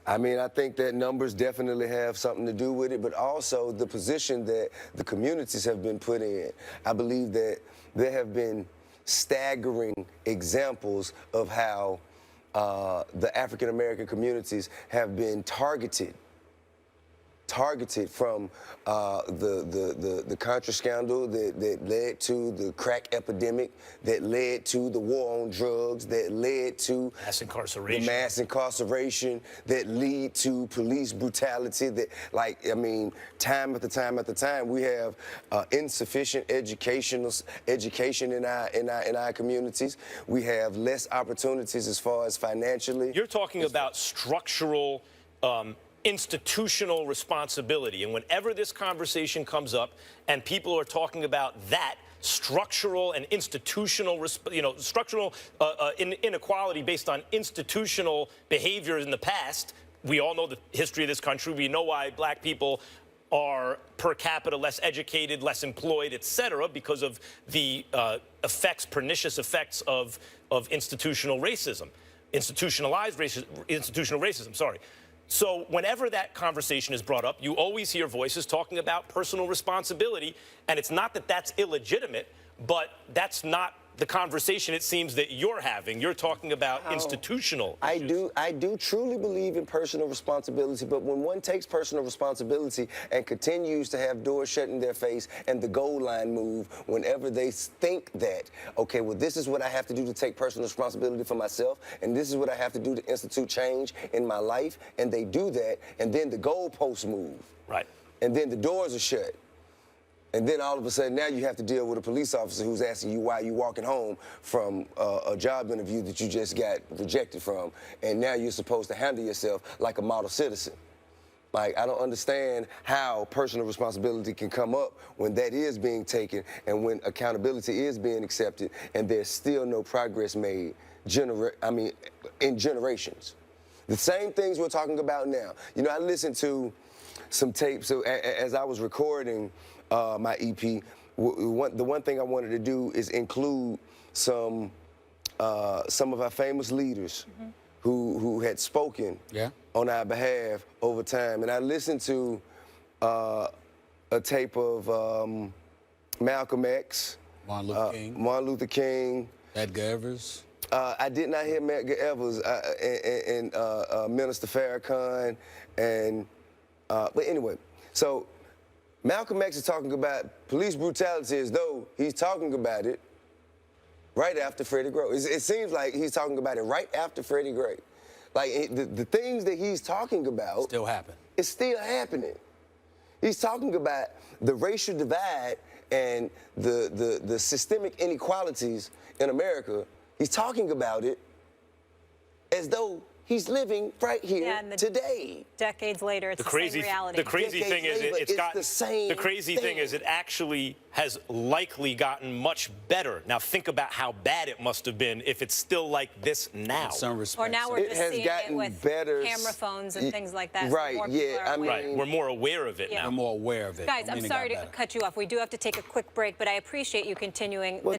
I mean, I think that numbers definitely have something to do with it, but also the position that the communities have been put in. I believe that there have been staggering examples of how the African American communities have been targeted from the Contra scandal that led to the crack epidemic, that led to the war on drugs, that led to mass incarceration, that lead to police brutality. That, like, I mean, time after time, we have insufficient education in our communities. We have less opportunities as far as financially. You're talking about structural. Institutional responsibility, and whenever this conversation comes up and people are talking about that structural and institutional, structural inequality based on institutional behavior in the past, we all know the history of this country. We know why black people are per capita less educated, less employed, et cetera, because of the pernicious effects of institutional racism, institutional racism, sorry. So whenever that conversation is brought up, you always hear voices talking about personal responsibility, and it's not that that's illegitimate, but that's not the conversation it seems that you're having. You're talking about institutional issues. I do truly believe in personal responsibility, but when one takes personal responsibility and continues to have doors shut in their face and the goal line move whenever they think that, okay, well, this is what I have to do to take personal responsibility for myself, and this is what I have to do to institute change in my life, and they do that, and then the goalposts move. Right. And then the doors are shut. And then all of a sudden, now you have to deal with a police officer who's asking you why you're walking home from a job interview that you just got rejected from, and now you're supposed to handle yourself like a model citizen. Like, I don't understand how personal responsibility can come up when that is being taken and when accountability is being accepted, and there's still no progress made in generations. The same things we're talking about now. You know, I listened to some tapes as I was recording my EP. The one thing I wanted to do is include some of our famous leaders who had spoken on our behalf over time. And I listened to a tape of Malcolm X, Martin Luther King, Edgar Evers. I did not hear Edgar Evers and Minister Farrakhan, but anyway, so Malcolm X is talking about police brutality as though he's talking about it right after Freddie Gray. It seems like he's talking about it right after Freddie Gray. Like, the things that he's talking about still happen. It's still happening. He's talking about the racial divide and the systemic inequalities in America. He's talking about it as though he's living right here today. Decades later, it's the same reality. The crazy thing is it actually has likely gotten much better. Now think about how bad it must have been if it's still like this now. In some respects. Or now we're just seeing it with camera phones and things like that. Right, right, we're more aware of it now. We're more aware of it. Guys, I'm sorry to cut you off. We do have to take a quick break, but I appreciate you continuing.